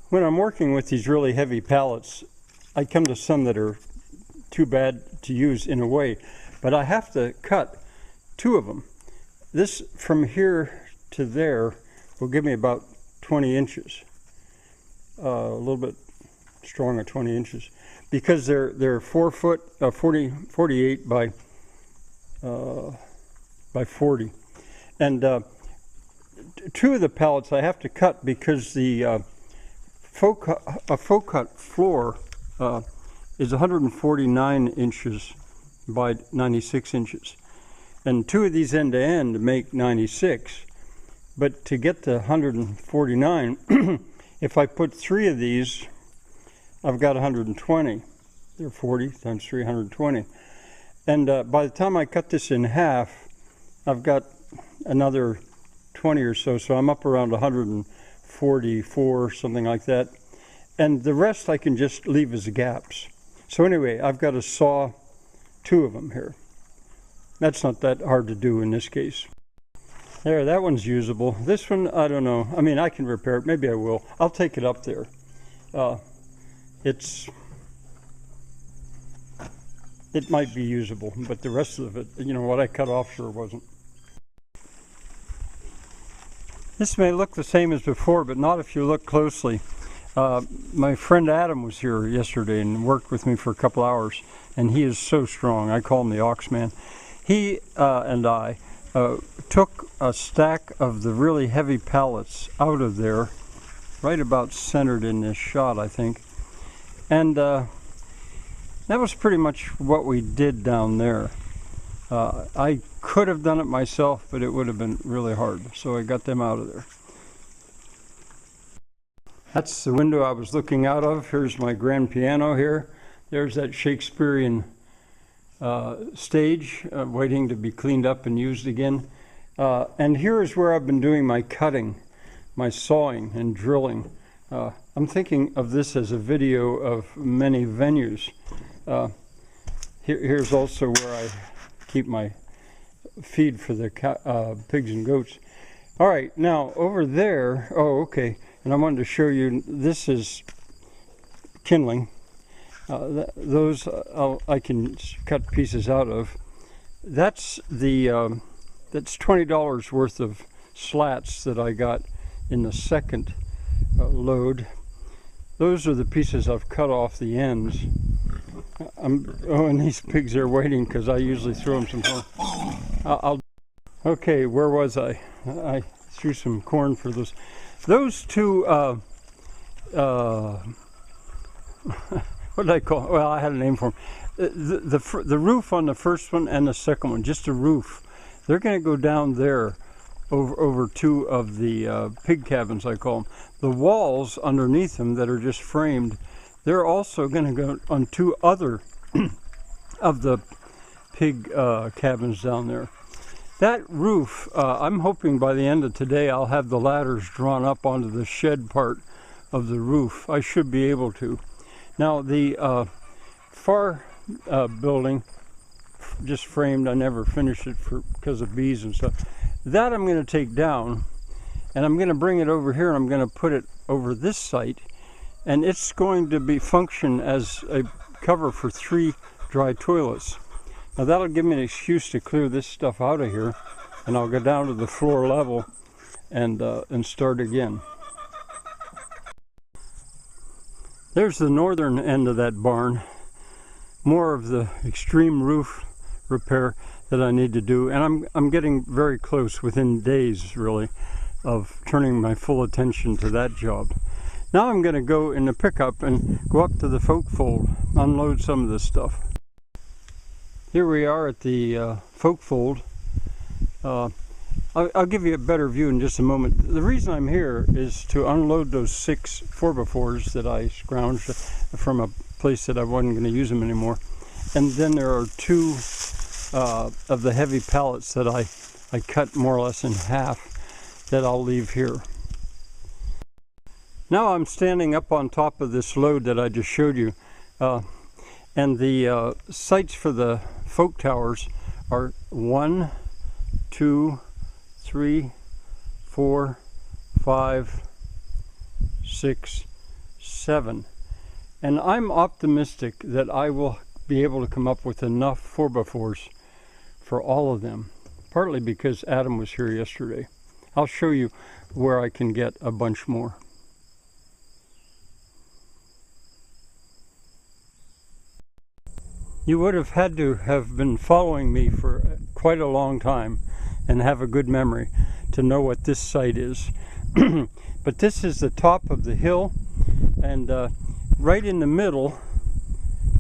When I'm working with these really heavy pallets, I come to some that are too bad to use in a way, but I have to cut two of them. This from here to there will give me about 20 inches, a little bit stronger, 20 inches, because they're 4 foot, 48 by 40, and two of the pallets I have to cut because the folk cut floor is 149 inches by 96 inches, and two of these end to end make 96. But to get to 149, if I put three of these, I've got 120. They're 40 times 320. And by the time I cut this in half, I've got another 20 or so, so I'm up around 144, something like that. And the rest I can just leave as gaps. So anyway, I've got to saw two of them here. That's not that hard to do in this case. There, that one's usable. This one, I don't know. I mean, I can repair it. Maybe I will. I'll take it up there. It might be usable, but the rest of it, you know, what I cut off sure wasn't. This may look the same as before, but not if you look closely. My friend Adam was here yesterday and worked with me for a couple hours, and he is so strong. I call him the Ox Man. He and I took a stack of the really heavy pallets out of there, right about centered in this shot, I think. And that was pretty much what we did down there. I could have done it myself, but it would have been really hard, so I got them out of there. That's the window I was looking out of. Here's my grand piano here. There's that Shakespearean stage waiting to be cleaned up and used again. And here is where I've been doing my cutting, my sawing and drilling. I'm thinking of this as a video of many venues. Here's also where I keep my feed for the pigs and goats. All right, now over there, oh, okay, and I wanted to show you, this is kindling. Those I can cut pieces out of. That's the that's $20 worth of slats that I got in the second load. Those are the pieces I've cut off the ends. And these pigs are waiting because I usually throw them some corn. Okay, where was I? I threw some corn for those. Those two, what did I call it? Well, I had a name for them. The roof on the first one and the second one, just a roof. They're going to go down there over two of the pig cabins, I call them. The walls underneath them that are just framed, they're also going to go on two other of the pig cabins down there. That roof, I'm hoping by the end of today I'll have the ladders drawn up onto the shed part of the roof. I should be able to. Now the far building, just framed, I never finished it because of bees and stuff. That I'm going to take down, and I'm going to bring it over here, and I'm going to put it over this site, and it's going to be function as a cover for 3 dry toilets. Now that'll give me an excuse to clear this stuff out of here, and I'll go down to the floor level and start again. There's the northern end of that barn. More of the extreme roof repair that I need to do, and I'm getting very close, within days really, of turning my full attention to that job. Now I'm going to go in the pickup and go up to the folk fold, unload some of this stuff. Here we are at the folk fold. I'll give you a better view in just a moment. The reason I'm here is to unload those 6 4x4s that I scrounged from a place that I wasn't going to use them anymore. And then there are 2 of the heavy pallets that I cut more or less in half that I'll leave here. Now I'm standing up on top of this load that I just showed you, and the sites for the folk towers are 1, 2, 3, 4, 5, 6, 7. And I'm optimistic that I will be able to come up with enough 4x4s for all of them, partly because Adam was here yesterday. I'll show you where I can get a bunch more. You would have had to have been following me for quite a long time and have a good memory to know what this site is. But this is the top of the hill, and right in the middle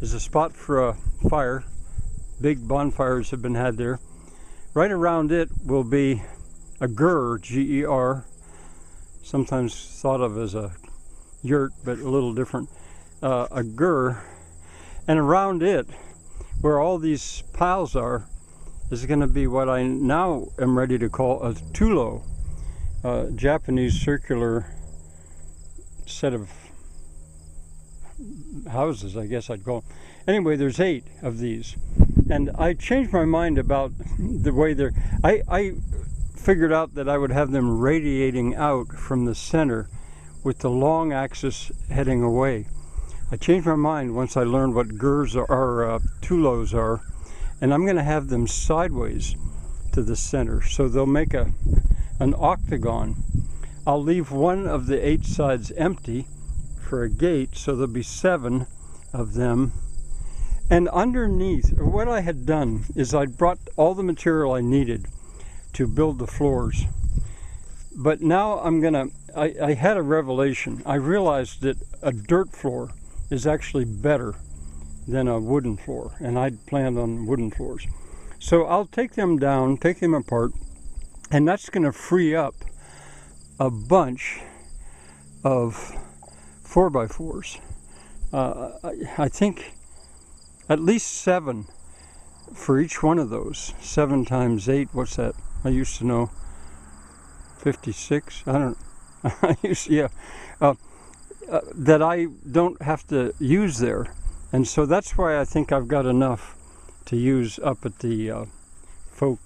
is a spot for a fire. Big bonfires have been had there. Right around it will be a ger, G-E-R, sometimes thought of as a yurt, but a little different. A ger, and around it, where all these piles are, is going to be what I now am ready to call a tulo, a Japanese circular set of houses, I guess I'd call them. Anyway, there's 8 of these, and I changed my mind about the way they're. I figured out that I would have them radiating out from the center with the long axis heading away. I changed my mind once I learned what gers or tulos are, and I'm going to have them sideways to the center, so they'll make an octagon. I'll leave one of the 8 sides empty for a gate, so there'll be 7 of them. And underneath, what I had done is I brought all the material I needed to build the floors. But now I had a revelation. I realized that a dirt floor is actually better than a wooden floor, and I'd planned on wooden floors. So I'll take them down, take them apart, and that's going to free up a bunch of 4x4s. I think at least 7 for each one of those. 7 times 8, what's that? I used to know 56. I don't know. That I don't have to use there, and so that's why I think I've got enough to use up at the folk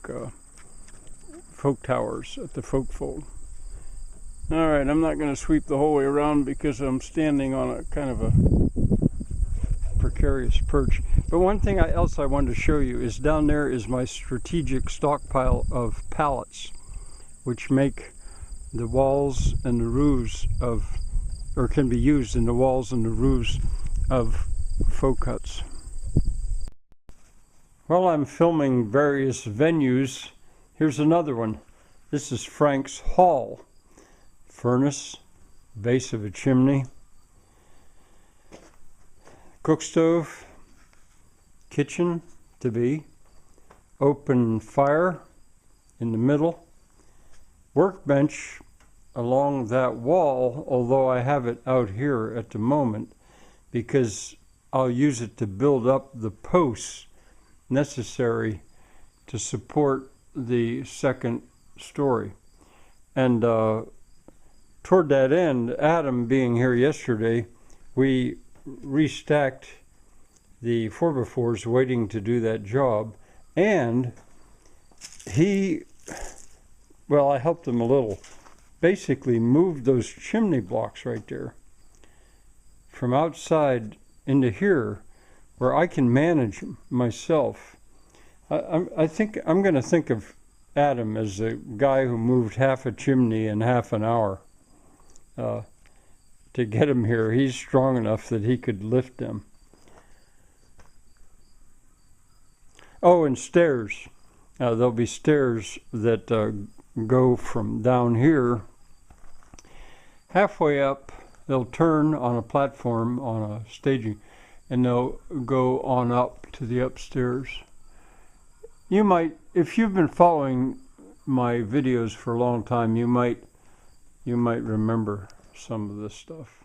towers at the folk fold. All right, I'm not going to sweep the whole way around because I'm standing on a kind of a precarious perch. But one thing else I wanted to show you is down there is my strategic stockpile of pallets, which make the walls and the roofs of, or can be used in the walls and the roofs of folk huts. While I'm filming various venues, here's another one. This is Frank's Hall. Furnace, base of a chimney, cook stove, kitchen to be, open fire in the middle, workbench along that wall, although I have it out here at the moment because I'll use it to build up the posts necessary to support the second story. And toward that end, Adam being here yesterday, we restacked the 4x4s waiting to do that job, and I helped him a little, basically moved those chimney blocks right there from outside into here where I can manage myself. I think I'm going to think of Adam as a guy who moved half a chimney in half an hour to get him here. He's strong enough that he could lift them. Oh, and stairs. There'll be stairs that go from down here halfway up. They'll turn on a platform on a staging, and they'll go on up to the upstairs. You might, if you've been following my videos for a long time, you might remember some of this stuff.